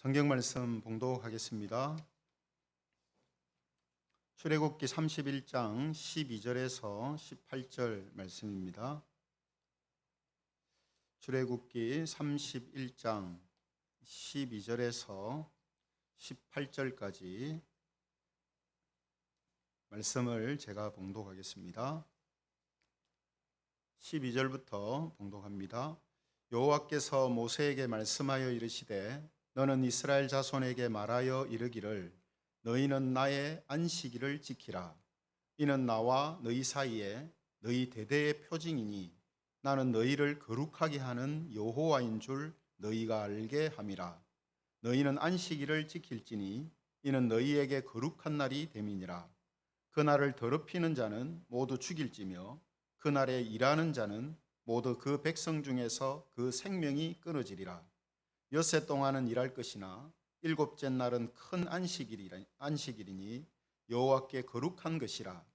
성경 말씀 봉독하겠습니다. 출애굽기 31장 12절에서 18절 말씀입니다. 출애굽기 31장 12절에서 18절까지 말씀을 제가 봉독하겠습니다. 12절부터 봉독합니다. 여호와께서 모세에게 말씀하여 이르시되 너는 이스라엘 자손에게 말하여 이르기를 너희는 나의 안식일을 지키라. 이는 나와 너희 사이에 너희 대대의 표징이니 나는 너희를 거룩하게 하는 여호와인 줄 너희가 알게 함이라. 너희는 안식일을 지킬지니 이는 너희에게 거룩한 날이 됨이니라. 그 날을 더럽히는 자는 모두 죽일지며 그 날에 일하는 자는 모두 그 백성 중에서 그 생명이 끊어지리라. 엿새 동안은 일할 것이나 일곱째 날은 큰 안식일이니 여호와께 거룩한 것이라.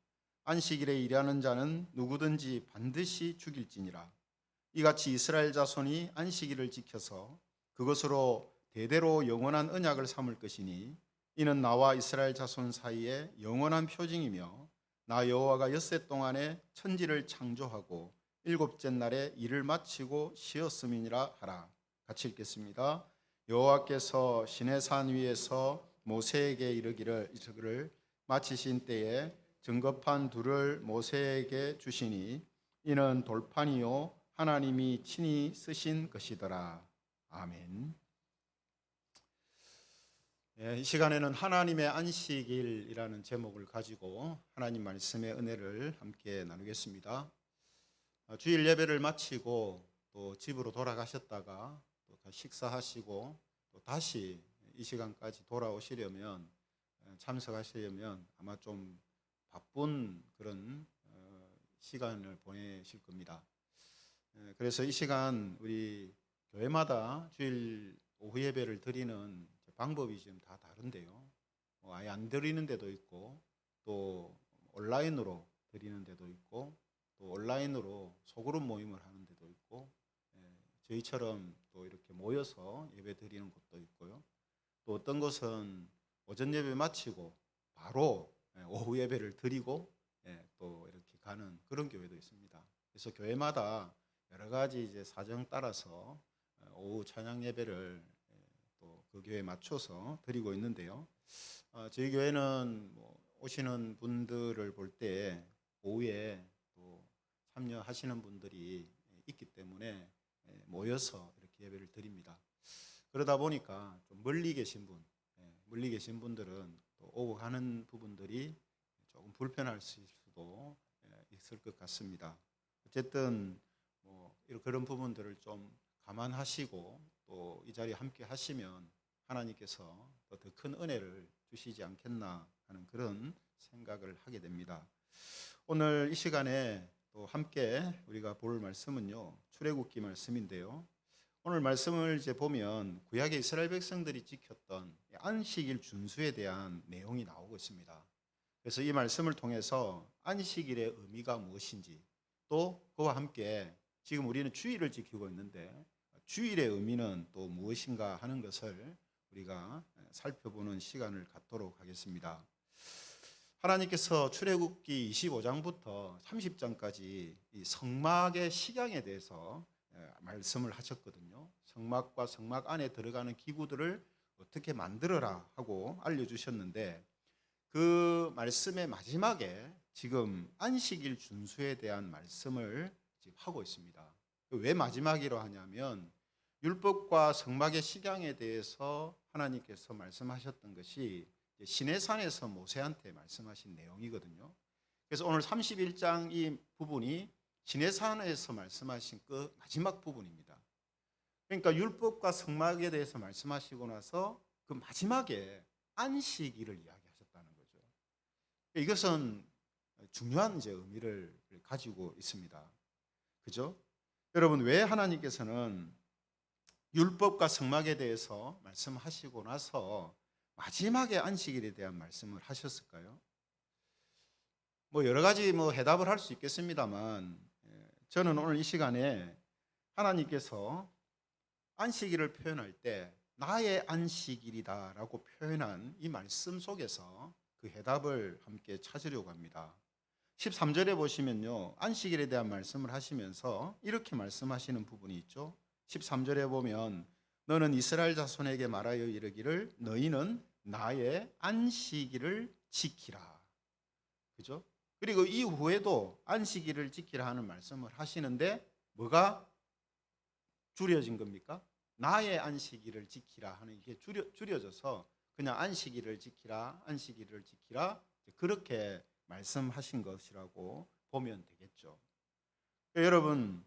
안식일에 일하는 자는 누구든지 반드시 죽일지니라. 이같이 이스라엘 자손이 안식일을 지켜서 그것으로 대대로 영원한 언약을 삼을 것이니 이는 나와 이스라엘 자손 사이에 영원한 표징이며 나 여호와가 엿새 동안에 천지를 창조하고 일곱째 날에 일을 마치고 쉬었음이니라 하라. 같이 읽겠습니다. 여호와께서 시내산 위에서 모세에게 이르기를 마치신 때에 증거판 둘을 모세에게 주시니 이는 돌판이요 하나님이 친히 쓰신 것이더라. 아멘. 이 시간에는 하나님의 안식일이라는 제목을 가지고 하나님 말씀의 은혜를 함께 나누겠습니다. 주일 예배를 마치고 또 집으로 돌아가셨다가 또 식사하시고 또 다시 이 시간까지 돌아오시려면 참석하시려면 아마 좀 바쁜 그런 시간을 보내실 겁니다. 그래서 이 시간 우리 교회마다 주일 오후 예배를 드리는 방법이 지금 다 다른데요. 아예 안 드리는 데도 있고 또 온라인으로 드리는 데도 있고 또 온라인으로 소그룹 모임을 하는 데도 있고 저희처럼 또 이렇게 모여서 예배 드리는 곳도 있고요. 또 어떤 곳은 오전 예배 마치고 바로 오후 예배를 드리고 또 이렇게 가는 그런 교회도 있습니다. 그래서 교회마다 여러 가지 이제 사정 따라서 오후 찬양 예배를 또 그 교회에 맞춰서 드리고 있는데요. 저희 교회는 오시는 분들을 볼 때 오후에 또 참여하시는 분들이 있기 때문에 모여서 이렇게 예배를 드립니다. 그러다 보니까 좀 멀리 계신 분들은 또 오고 가는 부분들이 조금 불편할 수도 있을 것 같습니다. 어쨌든 그런 부분들을 좀 감안하시고 또 이 자리에 함께 하시면 하나님께서 더 큰 은혜를 주시지 않겠나 하는 그런 생각을 하게 됩니다. 오늘 이 시간에 또 함께 우리가 볼 말씀은요, 출애굽기 말씀인데요. 오늘 말씀을 이제 보면 구약의 이스라엘 백성들이 지켰던 안식일 준수에 대한 내용이 나오고 있습니다. 그래서 이 말씀을 통해서 안식일의 의미가 무엇인지 또 그와 함께 지금 우리는 주일을 지키고 있는데 주일의 의미는 또 무엇인가 하는 것을 우리가 살펴보는 시간을 갖도록 하겠습니다. 하나님께서 출애굽기 25장부터 30장까지 이 성막의 식양에 대해서 말씀을 하셨거든요. 성막과 성막 안에 들어가는 기구들을 어떻게 만들어라 하고 알려주셨는데 그 말씀의 마지막에 지금 안식일 준수에 대한 말씀을 지금 하고 있습니다. 왜 마지막이라 하냐면 율법과 성막의 식양에 대해서 하나님께서 말씀하셨던 것이 시내산에서 모세한테 말씀하신 내용이거든요. 그래서 오늘 31장 이 부분이 시내산에서 말씀하신 그 마지막 부분입니다. 그러니까 율법과 성막에 대해서 말씀하시고 나서 그 마지막에 안식일을 이야기하셨다는 거죠. 이것은 중요한 이제 의미를 가지고 있습니다. 그죠? 여러분, 왜 하나님께서는 율법과 성막에 대해서 말씀하시고 나서 마지막에 안식일에 대한 말씀을 하셨을까요? 여러 가지 해답을 할 수 있겠습니다만 저는 오늘 이 시간에 하나님께서 안식일을 표현할 때 나의 안식일이다라고 표현한 이 말씀 속에서 그 해답을 함께 찾으려고 합니다. 13절에 보시면요, 안식일에 대한 말씀을 하시면서 이렇게 말씀하시는 부분이 있죠. 13절에 보면 너는 이스라엘 자손에게 말하여 이르기를 너희는 나의 안식일을 지키라. 그죠? 그리고 이후에도 안식일을 지키라 하는 말씀을 하시는데 뭐가 줄여진 겁니까? 나의 안식일을 지키라 하는 이게 줄여져서 그냥 안식일을 지키라, 안식일을 지키라 그렇게 말씀하신 것이라고 보면 되겠죠. 여러분,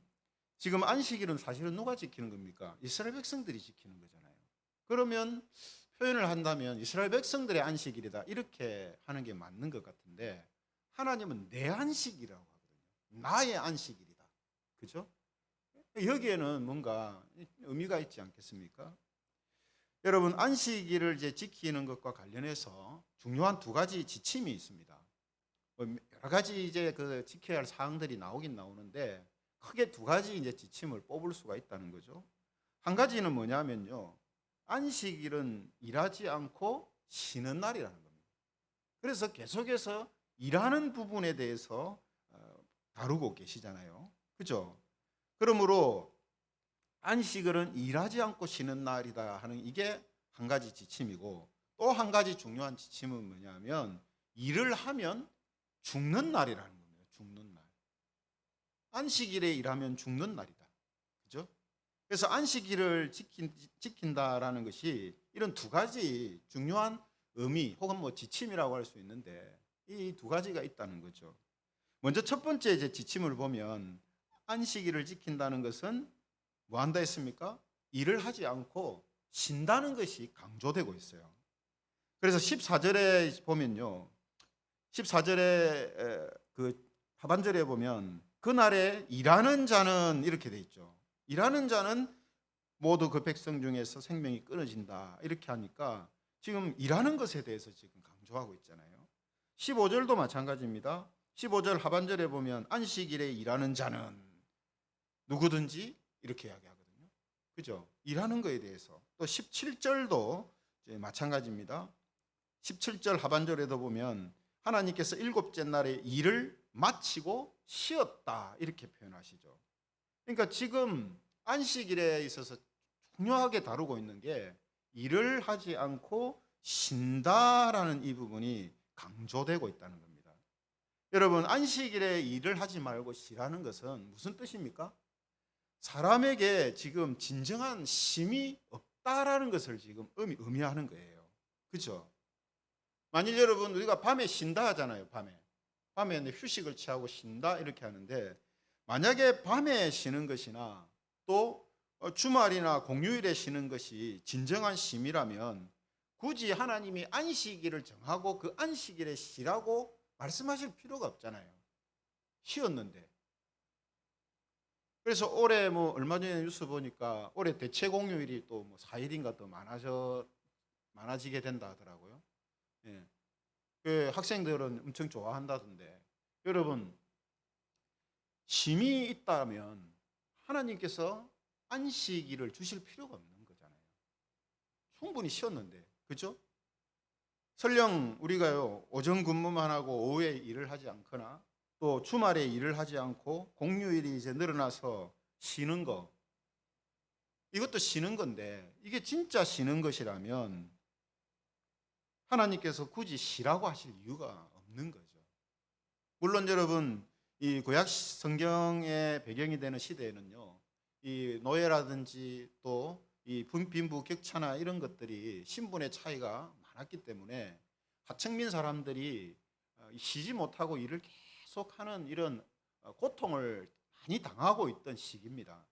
지금 안식일은 사실은 누가 지키는 겁니까? 이스라엘 백성들이 지키는 거잖아요. 그러면 표현을 한다면 이스라엘 백성들의 안식일이다 이렇게 하는 게 맞는 것 같은데 하나님은 내 안식이라고 하거든요. 나의 안식일이다. 그죠? 여기에는 뭔가 의미가 있지 않겠습니까? 여러분, 안식일을 이제 지키는 것과 관련해서 중요한 두 가지 지침이 있습니다. 여러 가지 이제 그 지켜야 할 사항들이 나오긴 나오는데 크게 두 가지 이제 지침을 뽑을 수가 있다는 거죠. 한 가지는 뭐냐면요, 안식일은 일하지 않고 쉬는 날이라는 겁니다. 그래서 계속해서 일하는 부분에 대해서 다루고 계시잖아요. 그죠? 그러므로 안식일은 일하지 않고 쉬는 날이다 하는 이게 한 가지 지침이고, 또 한 가지 중요한 지침은 뭐냐면 일을 하면 죽는 날이라는 겁니다. 죽는 날. 안식일에 일하면 죽는 날이다. 그죠? 그래서 안식일을 지킨다라는 것이 이런 두 가지 중요한 의미 혹은 뭐 지침이라고 할 수 있는데 이 두 가지가 있다는 거죠. 먼저 첫 번째 이제 지침을 보면 안식일을 지킨다는 것은 뭐 한다 했습니까? 일을 하지 않고 쉰다는 것이 강조되고 있어요. 그래서 14절에 보면요, 14절에 그 하반절에 보면 그날에 일하는 자는 이렇게 돼 있죠. 일하는 자는 모두 그 백성 중에서 생명이 끊어진다 이렇게 하니까 지금 일하는 것에 대해서 지금 강조하고 있잖아요. 15절도 마찬가지입니다. 15절 하반절에 보면 안식일에 일하는 자는 누구든지 이렇게 이야기하거든요. 그죠? 일하는 거에 대해서. 또 17절도 마찬가지입니다. 17절 하반절에도 보면 하나님께서 일곱째 날에 일을 마치고 쉬었다 이렇게 표현하시죠. 그러니까 지금 안식일에 있어서 중요하게 다루고 있는 게 일을 하지 않고 쉰다라는 이 부분이 강조되고 있다는 겁니다. 여러분, 안식일에 일을 하지 말고 쉬라는 것은 무슨 뜻입니까? 사람에게 지금 진정한 쉼이 없다라는 것을 지금 의미하는 거예요. 그렇죠? 만일 여러분 우리가 밤에 쉰다 하잖아요. 밤에 휴식을 취하고 쉰다 이렇게 하는데 만약에 밤에 쉬는 것이나 또 주말이나 공휴일에 쉬는 것이 진정한 쉼이라면 굳이 하나님이 안식일을 정하고 그 안식일에 쉬라고 말씀하실 필요가 없잖아요. 쉬었는데. 그래서 올해 뭐 얼마 전에 뉴스 보니까 올해 대체 공휴일이 또 뭐 4일인가 더 많아지게 된다 하더라고요. 예. 그 학생들은 엄청 좋아한다던데. 여러분, 쉼이 있다면 하나님께서 안식일을 주실 필요가 없는 거잖아요. 충분히 쉬었는데, 그죠? 설령 우리가요 오전 근무만 하고 오후에 일을 하지 않거나 또 주말에 일을 하지 않고 공휴일이 이제 늘어나서 쉬는 거, 이것도 쉬는 건데 이게 진짜 쉬는 것이라면 하나님께서 굳이 쉬라고 하실 이유가 없는 거죠. 물론 여러분, 이 구약 성경의 배경이 되는 시대에는요, 이 노예라든지 또 이 빈부격차나 이런 것들이 신분의 차이가 많았기 때문에 하층민 사람들이 쉬지 못하고 일을 계속하는 이런 고통을 많이 당하고 있던 시기입니다.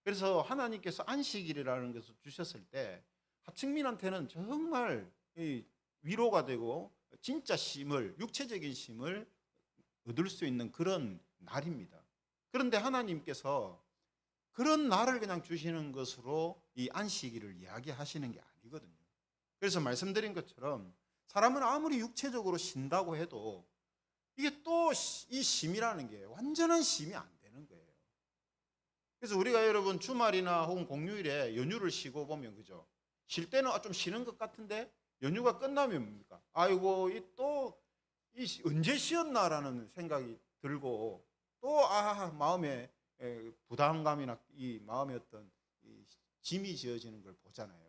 그래서 하나님께서 안식일이라는 것을 주셨을 때 하층민한테는 정말 위로가 되고 진짜 쉼을, 육체적인 쉼을 얻을 수 있는 그런 날입니다. 그런데 하나님께서 그런 날을 그냥 주시는 것으로 이 안식일을 이야기하시는 게 아니거든요. 그래서 말씀드린 것처럼 사람은 아무리 육체적으로 쉰다고 해도 이게 또 이 쉼이라는 게 완전한 쉼이 안 되는 거예요. 그래서 우리가 여러분 주말이나 혹은 공휴일에 연휴를 쉬고 보면 그죠? 쉴 때는 좀 쉬는 것 같은데 연휴가 끝나면 뭡니까? 아이고 이 언제 쉬었나라는 생각이 들고 또 마음에 부담감이나 이 마음에 어떤 이 짐이 지어지는 걸 보잖아요.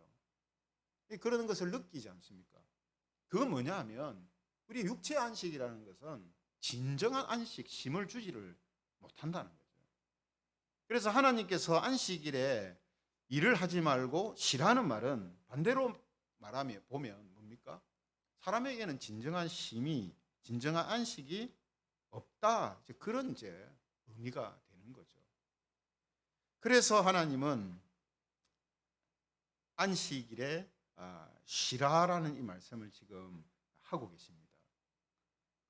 그런 것을 느끼지 않습니까? 그건 뭐냐 하면 우리 육체 안식이라는 것은 진정한 안식, 쉼을 주지를 못한다는 거죠. 그래서 하나님께서 안식일에 일을 하지 말고 쉬라는 말은 반대로 말하면 보면 뭡니까? 사람에게는 진정한 쉼이, 진정한 안식이 없다. 그런 이제 의미가 되는 거죠. 그래서 하나님은 안식일에 쉬라라는 이 말씀을 지금 하고 계십니다.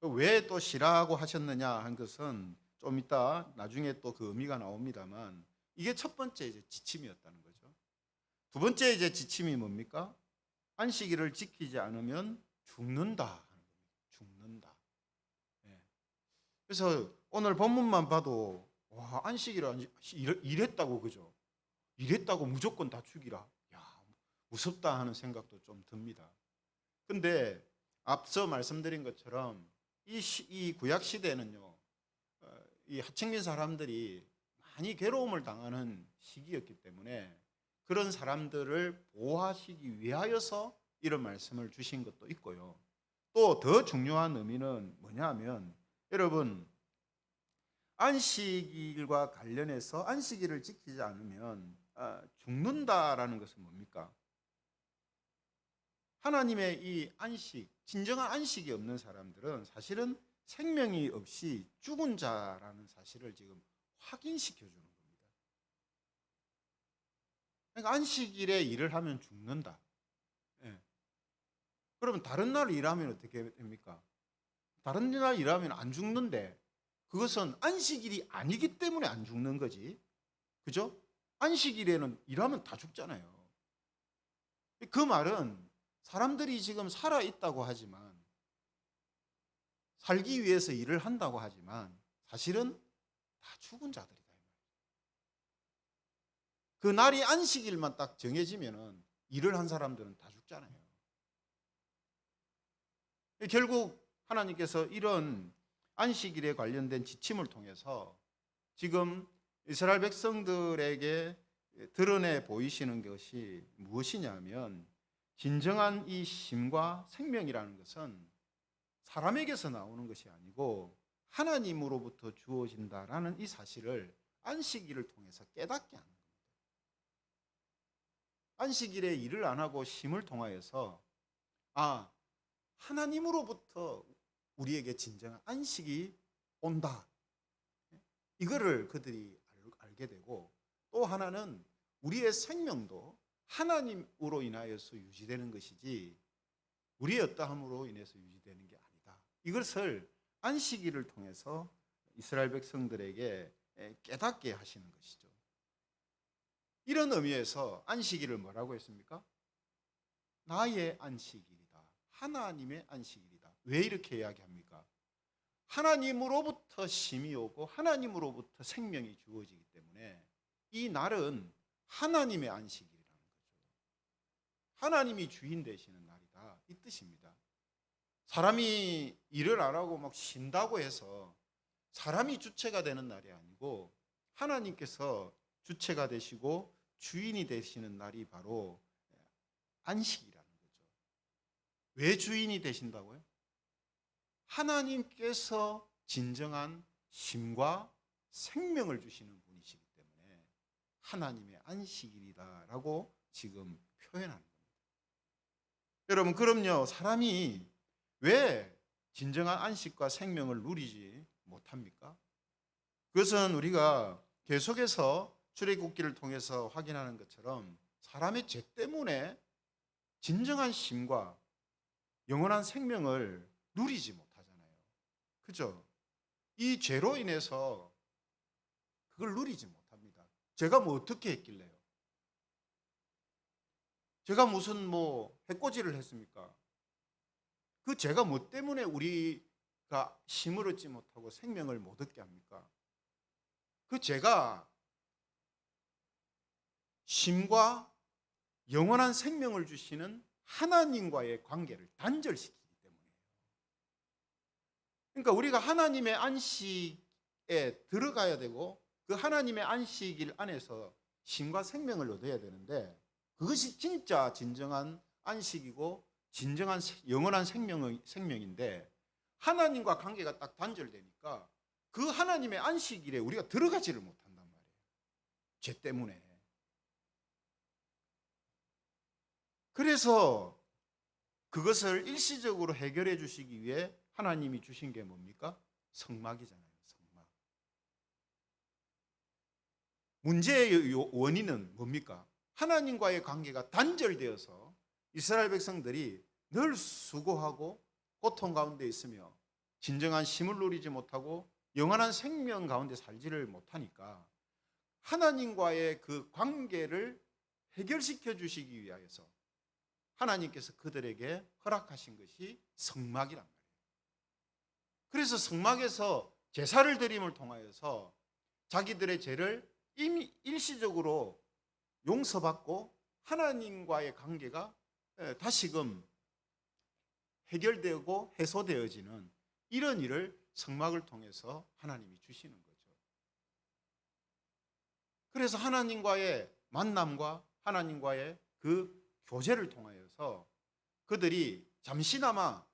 왜 또 쉬라고 하셨느냐 한 것은 좀 이따 나중에 또 그 의미가 나옵니다만 이게 첫 번째 이제 지침이었다는 거죠. 두 번째 이제 지침이 뭡니까? 안식일을 지키지 않으면 죽는다 하는 겁니다. 죽는다. 예. 그래서 오늘 본문만 봐도 와, 안식일을 이랬다고 그죠? 이랬다고 무조건 다 죽이라. 야, 무섭다 하는 생각도 좀 듭니다. 근데 앞서 말씀드린 것처럼 이 구약 시대는요, 이 하층민 사람들이 많이 괴로움을 당하는 시기였기 때문에 그런 사람들을 보호하시기 위하여서 이런 말씀을 주신 것도 있고요. 또 더 중요한 의미는 뭐냐면 여러분 안식일과 관련해서 안식일을 지키지 않으면 죽는다라는 것은 뭡니까? 하나님의 이 안식, 진정한 안식이 없는 사람들은 사실은 생명이 없이 죽은 자라는 사실을 지금 확인시켜 주는 겁니다. 그러니까 안식일에 일을 하면 죽는다. 예. 그러면 다른 날 일하면 어떻게 됩니까? 다른 날 일하면 안 죽는데 그것은 안식일이 아니기 때문에 안 죽는 거지. 그죠? 안식일에는 일하면 다 죽잖아요. 그 말은 사람들이 지금 살아있다고 하지만 살기 위해서 일을 한다고 하지만 사실은 다 죽은 자들이다. 그 날이 안식일만 딱 정해지면은 일을 한 사람들은 다 죽잖아요. 결국 하나님께서 이런 안식일에 관련된 지침을 통해서 지금 이스라엘 백성들에게 드러내 보이시는 것이 무엇이냐면 진정한 이 쉼과 생명이라는 것은 사람에게서 나오는 것이 아니고 하나님으로부터 주어진다라는 이 사실을 안식일을 통해서 깨닫게 하는 겁니다. 안식일에 일을 안 하고 쉼을 통하여서 하나님으로부터 우리에게 진정한 안식이 온다. 이거를 그들이 알게 되고 또 하나는 우리의 생명도 하나님으로 인하여서 유지되는 것이지 우리의 어떠함으로 인해서 유지되는 게 아니다. 이것을 안식일을 통해서 이스라엘 백성들에게 깨닫게 하시는 것이죠. 이런 의미에서 안식일을 뭐라고 했습니까? 나의 안식일이다. 하나님의 안식일이다. 왜 이렇게 이야기합니까? 하나님으로부터 쉼이 오고 하나님으로부터 생명이 주어지기 때문에 이 날은 하나님의 안식일이라는 거죠. 하나님이 주인 되시는 날이다. 이 뜻입니다. 사람이 일을 안 하고 막 쉰다고 해서 사람이 주체가 되는 날이 아니고 하나님께서 주체가 되시고 주인이 되시는 날이 바로 안식이라는 거죠. 왜 주인이 되신다고요? 하나님께서 진정한 쉼과 생명을 주시는 분이시기 때문에 하나님의 안식일이다라고 지금 표현하는 겁니다. 여러분 그럼요, 사람이 왜 진정한 안식과 생명을 누리지 못합니까? 그것은 우리가 계속해서 출애굽기를 통해서 확인하는 것처럼 사람의 죄 때문에 진정한 쉼과 영원한 생명을 누리지 못하잖아요. 그죠? 이 죄로 인해서 그걸 누리지 못합니다. 제가 뭐 어떻게 했길래요? 제가 무슨 해코지를 했습니까? 그 죄가 뭐 때문에 우리가 쉼을 얻지 못하고 생명을 못 얻게 합니까? 그 죄가 쉼과 영원한 생명을 주시는 하나님과의 관계를 단절시키기 때문이에요. 그러니까 우리가 하나님의 안식에 들어가야 되고 그 하나님의 안식일 안에서 쉼과 생명을 얻어야 되는데 그것이 진짜 진정한 안식이고 진정한 영원한 생명인데 하나님과 관계가 딱 단절되니까 그 하나님의 안식일에 우리가 들어가지를 못한단 말이에요. 죄 때문에. 그래서 그것을 일시적으로 해결해 주시기 위해 하나님이 주신 게 뭡니까? 성막이잖아요. 성막. 문제의 원인은 뭡니까? 하나님과의 관계가 단절되어서 이스라엘 백성들이 늘 수고하고 고통 가운데 있으며 진정한 쉼을 누리지 못하고 영원한 생명 가운데 살지를 못하니까 하나님과의 그 관계를 해결시켜 주시기 위하여서 하나님께서 그들에게 허락하신 것이 성막이란 말이에요. 그래서 성막에서 제사를 드림을 통하여서 자기들의 죄를 이미 일시적으로 용서받고 하나님과의 관계가 다시금 해결되고 해소되어지는 이런 일을 성막을 통해서 하나님이 주시는 거죠. 그래서 하나님과의 만남과 하나님과의 그 교제를 통하여서 그들이 잠시나마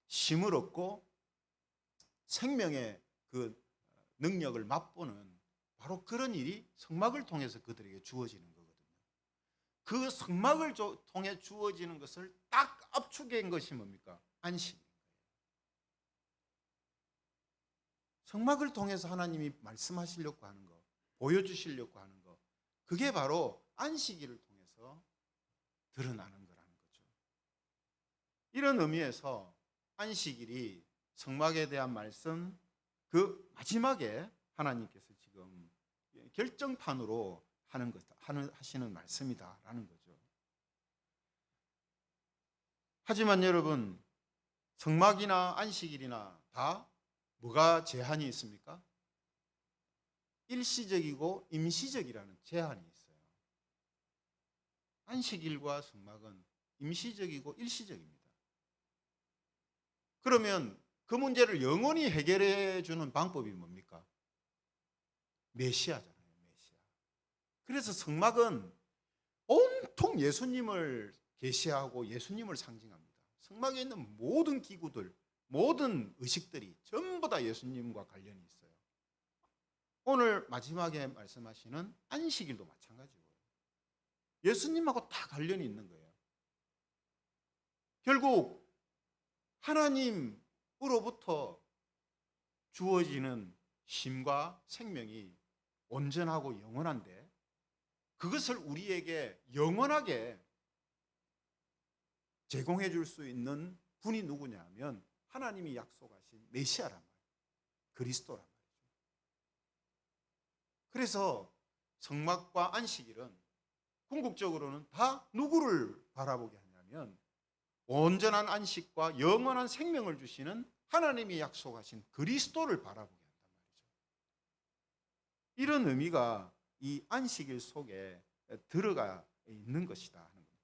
쉼을 얻고 생명의 그 능력을 맛보는 바로 그런 일이 성막을 통해서 그들에게 주어지는 거거든요. 그 성막을 통해 주어지는 것을 딱 압축한 것이 뭡니까? 안식인 거예요. 성막을 통해서 하나님이 말씀하시려고 하는 거, 보여주시려고 하는 거, 그게 바로 안식일을 통해서 드러나는 거라는 거죠. 이런 의미에서 안식일이 성막에 대한 말씀 그 마지막에 하나님께서 지금 결정판으로 하시는 말씀이다라는 거죠. 하지만 여러분, 성막이나 안식일이나 다 뭐가 제한이 있습니까? 일시적이고 임시적이라는 제한이 있어요. 안식일과 성막은 임시적이고 일시적입니다. 그러면 그 문제를 영원히 해결해 주는 방법이 뭡니까? 메시아잖아요. 메시아. 그래서 성막은 온통 예수님을 계시하고 예수님을 상징합니다. 성막에 있는 모든 기구들, 모든 의식들이 전부 다 예수님과 관련이 있어요. 오늘 마지막에 말씀하시는 안식일도 마찬가지고요. 예수님하고 다 관련이 있는 거예요. 결국 하나님으로부터 주어지는 쉼과 생명이 온전하고 영원한데 그것을 우리에게 영원하게 제공해 줄 수 있는 분이 누구냐면 하나님이 약속하신 메시아란 말이에요. 그리스도란 말이죠. 그래서 성막과 안식일은 궁극적으로는 다 누구를 바라보게 하냐면 온전한 안식과 영원한 생명을 주시는 하나님이 약속하신 그리스도를 바라보게 한단 말이죠. 이런 의미가 이 안식일 속에 들어가 있는 것이다 하는 겁니다.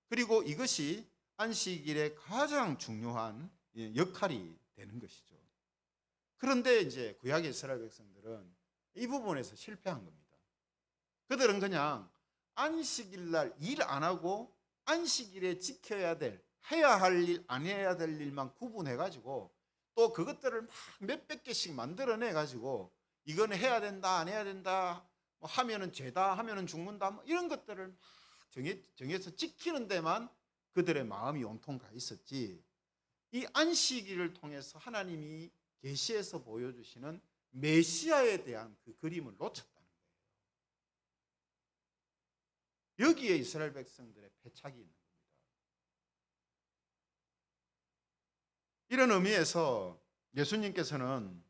그리고 이것이 안식일의 가장 중요한 역할이 되는 것이죠. 그런데 이제 구약의 이스라엘 백성들은 이 부분에서 실패한 겁니다. 그들은 그냥 안식일 날 일 안 하고 안식일에 지켜야 될, 해야 할 일, 안 해야 될 일만 구분해가지고 또 그것들을 막 몇백 개씩 만들어내가지고 이거는 해야 된다, 안 해야 된다, 뭐 하면은 죄다, 하면은 죽는다, 뭐 이런 것들을 막 정해서 지키는 데만 그들의 마음이 온통 가 있었지 이 안식일을 통해서 하나님이 계시해서 보여주시는 메시아에 대한 그 그림을 놓쳤다는 거예요. 여기에 이스라엘 백성들의 패착이 있는 겁니다. 이런 의미에서 예수님께서는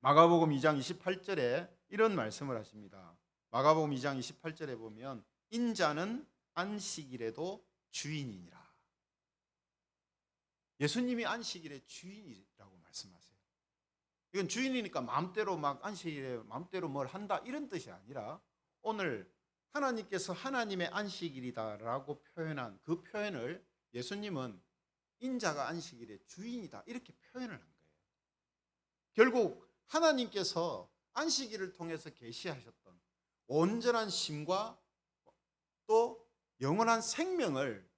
마가복음 2장 28절에 이런 말씀을 하십니다. 마가복음 2장 28절에 보면 인자는 안식일에도 주인이니라. 예수님이 안식일의 주인이라고 말씀하세요. 이건 주인이니까 마음대로 막 안식일에 마음대로 뭘 한다 이런 뜻이 아니라 오늘 하나님께서 하나님의 안식일이다라고 표현한 그 표현을 예수님은 인자가 안식일의 주인이다 이렇게 표현을 한 거예요. 결국 하나님께서 안식일을 통해서 계시하셨던 온전한 심과 또 영원한 생명을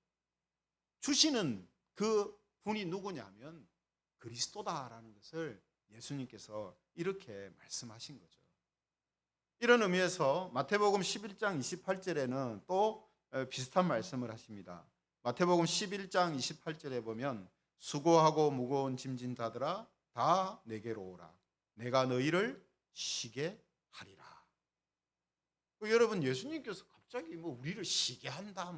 주시는 그 분이 누구냐면 그리스도다라는 것을 예수님께서 이렇게 말씀하신 거죠. 이런 의미에서 마태복음 11장 28절에는 또 비슷한 말씀을 하십니다. 마태복음 11장 28절에 보면 수고하고 무거운 짐진 자들아 다 내게로 오라. 내가 너희를 쉬게 하리라. 여러분 예수님께서 갑자기 우리를 쉬게 한다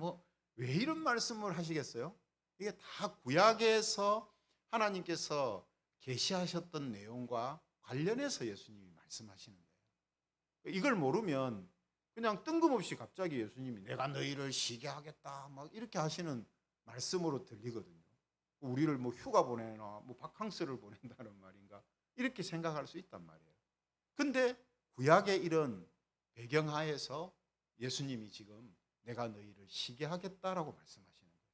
왜 이런 말씀을 하시겠어요? 이게 다 구약에서 하나님께서 계시하셨던 내용과 관련해서 예수님이 말씀하시는 거예요. 이걸 모르면 그냥 뜬금없이 갑자기 예수님이 내가 너희를 쉬게 하겠다 이렇게 하시는 말씀으로 들리거든요. 우리를 휴가 보내나 바캉스를 보낸다는 말인가 이렇게 생각할 수 있단 말이에요. 근데 구약의 이런 배경하에서 예수님이 지금 내가 너희를 쉬게 하겠다라고 말씀하시는 거예요.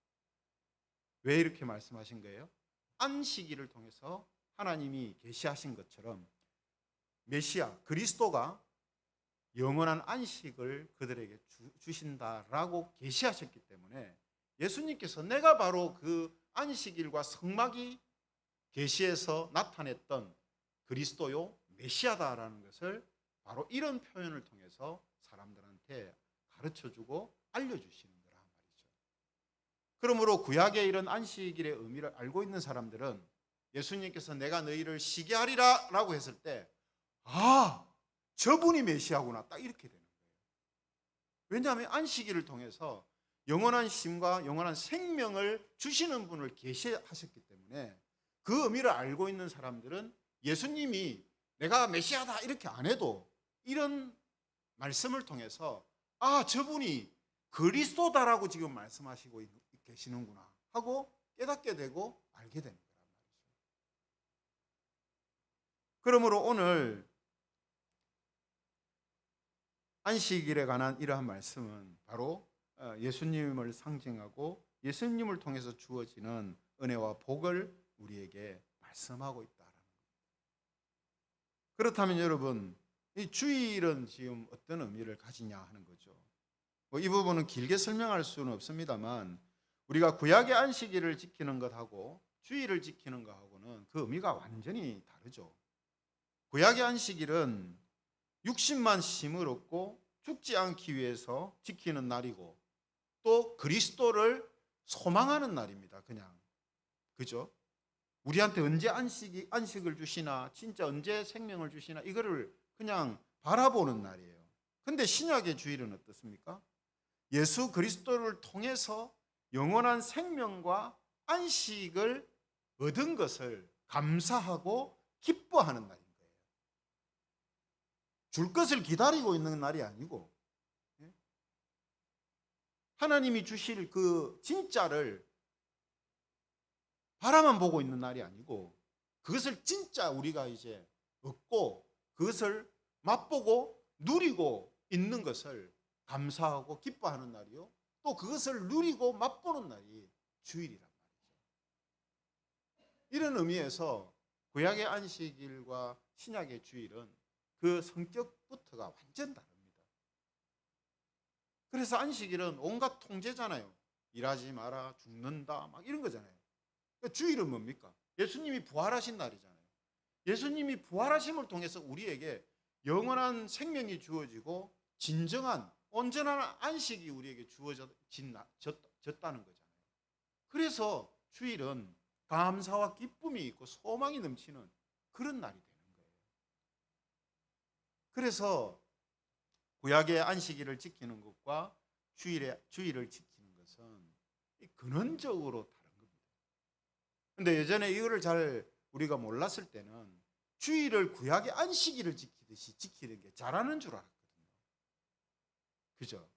왜 이렇게 말씀하신 거예요? 안식일을 통해서 하나님이 계시하신 것처럼 메시아 그리스도가 영원한 안식을 그들에게 주신다라고 계시하셨기 때문에 예수님께서 내가 바로 그 안식일과 성막이 계시에서 나타냈던 그리스도요 메시아다라는 것을 바로 이런 표현을 통해서 사람들한테 가르쳐주고 알려주시는 거란 말이죠. 그러므로 구약의 이런 안식일의 의미를 알고 있는 사람들은 예수님께서 내가 너희를 쉬게 하리라 라고 했을 때 저분이 메시아구나 딱 이렇게 되는 거예요. 왜냐하면 안식일을 통해서 영원한 쉼과 영원한 생명을 주시는 분을 계시하셨기 때문에 그 의미를 알고 있는 사람들은 예수님이 내가 메시아다 이렇게 안 해도 이런 말씀을 통해서 저분이 그리스도다라고 지금 말씀하시고 계시는구나 하고 깨닫게 되고 알게 되는 거란 말이죠. 그러므로 오늘 안식일에 관한 이러한 말씀은 바로 예수님을 상징하고 예수님을 통해서 주어지는 은혜와 복을 우리에게 말씀하고 있다라는 겁니다. 그렇다면 여러분 이 주일은 지금 어떤 의미를 가지냐 하는 거죠. 이 부분은 길게 설명할 수는 없습니다만 우리가 구약의 안식일을 지키는 것하고 주일을 지키는 것하고는 그 의미가 완전히 다르죠. 구약의 안식일은 육신만 쉼을 얻고 죽지 않기 위해서 지키는 날이고 또 그리스도를 소망하는 날입니다. 그냥 그죠? 우리한테 언제 안식을 주시나 진짜 언제 생명을 주시나 이거를 그냥 바라보는 날이에요. 근데 신약의 주일은 어떻습니까? 예수 그리스도를 통해서 영원한 생명과 안식을 얻은 것을 감사하고 기뻐하는 날인 거예요. 줄 것을 기다리고 있는 날이 아니고 하나님이 주실 그 진짜를 바라만 보고 있는 날이 아니고 그것을 진짜 우리가 이제 얻고 그것을 맛보고 누리고 있는 것을 감사하고 기뻐하는 날이요. 또 그것을 누리고 맛보는 날이 주일이란 말이죠. 이런 의미에서 구약의 안식일과 신약의 주일은 그 성격부터가 완전 다릅니다. 그래서 안식일은 온갖 통제잖아요. 일하지 마라, 죽는다, 막 이런 거잖아요. 그러니까 주일은 뭡니까? 예수님이 부활하신 날이잖아요. 예수님이 부활하심을 통해서 우리에게 영원한 생명이 주어지고 진정한 온전한 안식이 우리에게 주어졌다는 거잖아요. 그래서 주일은 감사와 기쁨이 있고 소망이 넘치는 그런 날이 되는 거예요. 그래서 구약의 안식일을 지키는 것과 주일을 지키는 것은 근원적으로 다른 겁니다. 그런데 예전에 이거를 잘 우리가 몰랐을 때는 주일을 구약의 안식일을 지키듯이 지키는 게 잘하는 줄 알았거든요. 그죠?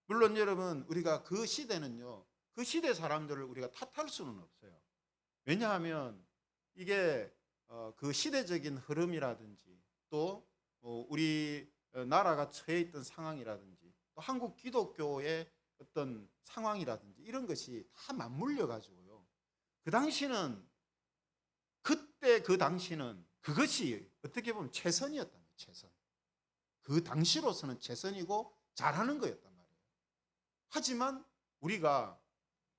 물론 여러분 우리가 그 시대는요, 그 시대 사람들을 우리가 탓할 수는 없어요. 왜냐하면 이게 그 시대적인 흐름이라든지 또 우리 나라가 처해 있던 상황이라든지 또 한국 기독교의 어떤 상황이라든지 이런 것이 다 맞물려 가지고요. 그 당시는 그때 그 당시는 그것이 어떻게 보면 최선이었단 말이에요. 최선. 그 당시로서는 최선이고 잘하는 거였단 말이에요. 하지만 우리가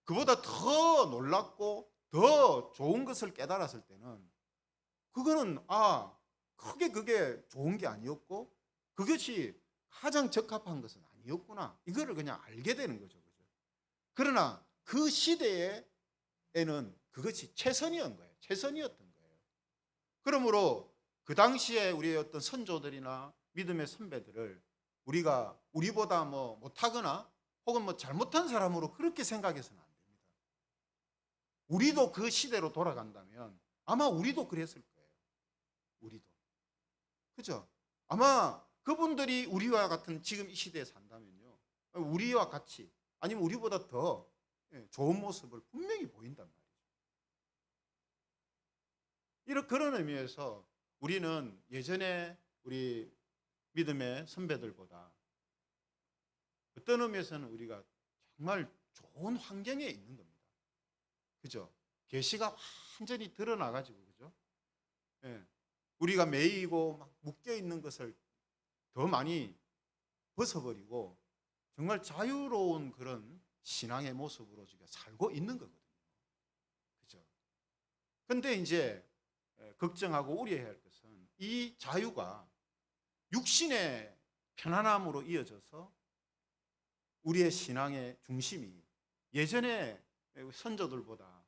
그보다 더 놀랍고 더 좋은 것을 깨달았을 때는 그거는 크게 그게 좋은 게 아니었고 그것이 가장 적합한 것은 아니었구나. 이거를 그냥 알게 되는 거죠. 그죠? 그러나 그 시대에는 그것이 최선이었던 거예요. 최선이었던 거예요. 그러므로 그 당시에 우리의 어떤 선조들이나 믿음의 선배들을 우리가 우리보다 뭐 못하거나 혹은 뭐 잘못한 사람으로 그렇게 생각해서는 안 됩니다. 우리도 그 시대로 돌아간다면 아마 우리도 그랬을 거예요. 우리도. 그죠? 아마 그분들이 우리와 같은 지금 이 시대에 산다면요. 우리와 같이 아니면 우리보다 더 좋은 모습을 분명히 보인단 말이에요. 이런 그런 의미에서 우리는 예전에 우리 믿음의 선배들보다 어떤 의미에서는 우리가 정말 좋은 환경에 있는 겁니다. 그죠? 계시가 완전히 드러나가지고 그죠? 예. 우리가 매이고 막 묶여 있는 것을 더 많이 벗어버리고 정말 자유로운 그런 신앙의 모습으로 지금 살고 있는 거거든요. 그죠? 근데 이제 걱정하고 우려해야 할 것은 이 자유가 육신의 편안함으로 이어져서 우리의 신앙의 중심이 예전에 선조들보다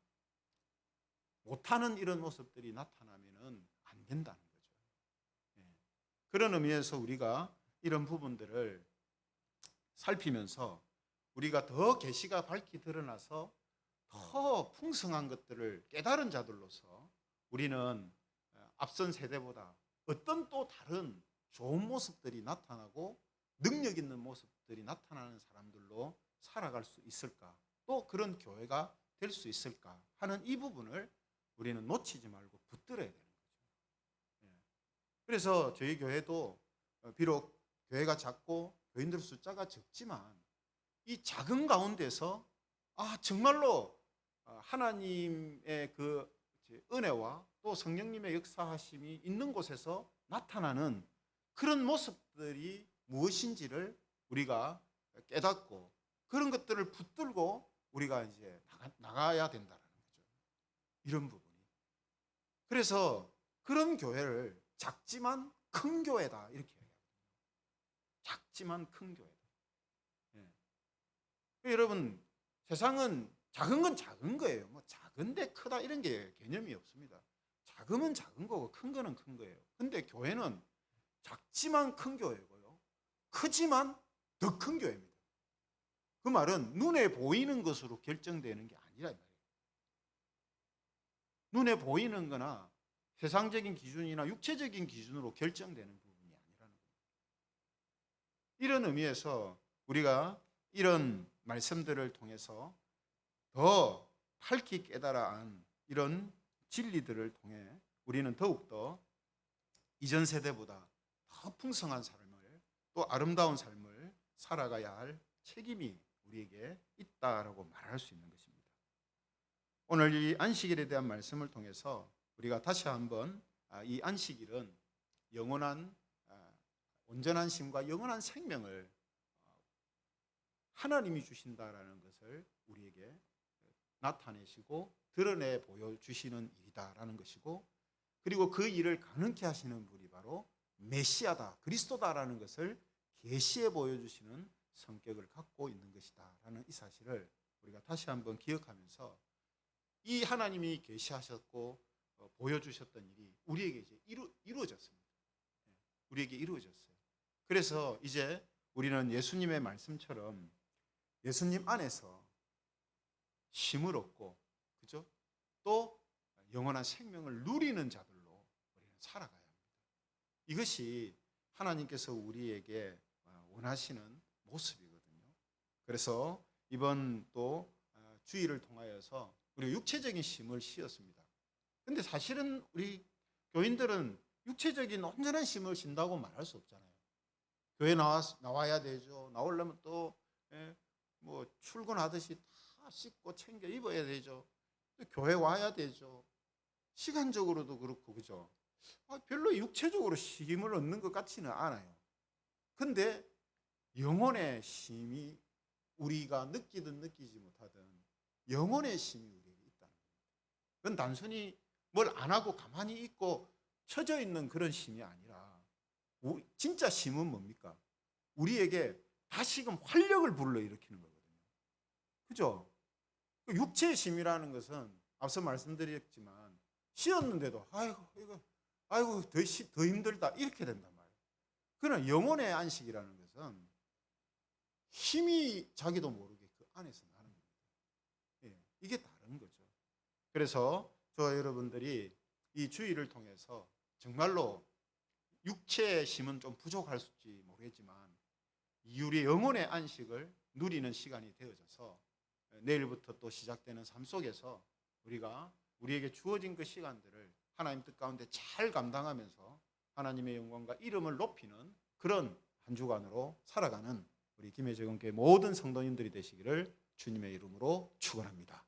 못하는 이런 모습들이 나타나면은 안 된다는 거죠. 그런 의미에서 우리가 이런 부분들을 살피면서 우리가 더 계시가 밝히 드러나서 더 풍성한 것들을 깨달은 자들로서 우리는 앞선 세대보다 어떤 또 다른 좋은 모습들이 나타나고 능력 있는 모습들이 나타나는 사람들로 살아갈 수 있을까? 또 그런 교회가 될 수 있을까? 하는 이 부분을 우리는 놓치지 말고 붙들어야 되는 거죠. 그래서 저희 교회도 비록 교회가 작고 교인들 숫자가 적지만 이 작은 가운데서 정말로 하나님의 그 은혜와 또 성령님의 역사하심이 있는 곳에서 나타나는 그런 모습들이 무엇인지를 우리가 깨닫고 그런 것들을 붙들고 우리가 이제 나가야 된다는 거죠. 이런 부분이. 그래서 그런 교회를 작지만 큰 교회다 이렇게 얘기합니다. 작지만 큰 교회다. 여러분 세상은 작은 건 작은 거예요. 뭐 작은데 크다 이런 게 개념이 없습니다. 작으면 작은 거고 큰 거는 큰 거예요. 근데 교회는 작지만 큰 교회고요. 크지만 더 큰 교회입니다. 그 말은 눈에 보이는 것으로 결정되는 게 아니라 말이에요. 눈에 보이는 거나 세상적인 기준이나 육체적인 기준으로 결정되는 부분이 아니라는 거예요. 이런 의미에서 우리가 이런 말씀들을 통해서 더 밝히 깨달아 안 이런 진리들을 통해 우리는 더욱더 이전 세대보다 더 풍성한 삶을 또 아름다운 삶을 살아가야 할 책임이 우리에게 있다라고 말할 수 있는 것입니다. 오늘 이 안식일에 대한 말씀을 통해서 우리가 다시 한번 이 안식일은 영원한 온전한 심과 영원한 생명을 하나님이 주신다라는 것을 우리에게 나타내시고 드러내 보여주시는 일이다라는 것이고 그리고 그 일을 가능케 하시는 분이 바로 메시아다, 그리스도다라는 것을 계시해 보여주시는 성격을 갖고 있는 것이다라는 이 사실을 우리가 다시 한번 기억하면서 이 하나님이 계시하셨고 보여주셨던 일이 우리에게 이제 이루어졌습니다. 우리에게 이루어졌어요. 그래서 이제 우리는 예수님의 말씀처럼 예수님 안에서 힘을 얻고 그죠? 또 영원한 생명을 누리는 자들로 우리는 살아가야 합니다. 이것이 하나님께서 우리에게 원하시는 모습이거든요. 그래서 이번 또 주일을 통하여서 우리 육체적인 힘을 씌웠습니다. 근데 사실은 우리 교인들은 육체적인 온전한 힘을 신다고 말할 수 없잖아요. 교회 나와야 되죠. 나오려면 또 뭐 출근하듯이 다 씻고 챙겨 입어야 되죠. 또 교회 와야 되죠. 시간적으로도 그렇고 그죠. 별로 육체적으로 힘을 얻는 것 같지는 않아요. 근데 영혼의 힘이 우리가 느끼든 느끼지 못하든 영혼의 힘이 우리에게 있다는 겁니다. 그건 단순히 뭘 안 하고 가만히 있고 처져 있는 그런 힘이 아니라 진짜 힘은 뭡니까? 우리에게 다시금 활력을 불러일으키는 거거든요. 그죠? 육체의 힘이라는 것은 앞서 말씀드렸지만 쉬었는데도 아이고 더 힘들다 이렇게 된단 말이에요. 그러나 영혼의 안식이라는 것은 힘이 자기도 모르게 그 안에서 나는 겁니다. 예, 이게 다른 거죠. 그래서 저와 여러분들이 이 주의를 통해서 정말로 육체의 힘은 좀 부족할지 모르겠지만 우리 영혼의 안식을 누리는 시간이 되어져서 내일부터 또 시작되는 삶 속에서 우리가 우리에게 주어진 그 시간들을 하나님 뜻 가운데 잘 감당하면서 하나님의 영광과 이름을 높이는 그런 한 주간으로 살아가는 우리 김혜재건교회 모든 성도님들이 되시기를 주님의 이름으로 축원합니다.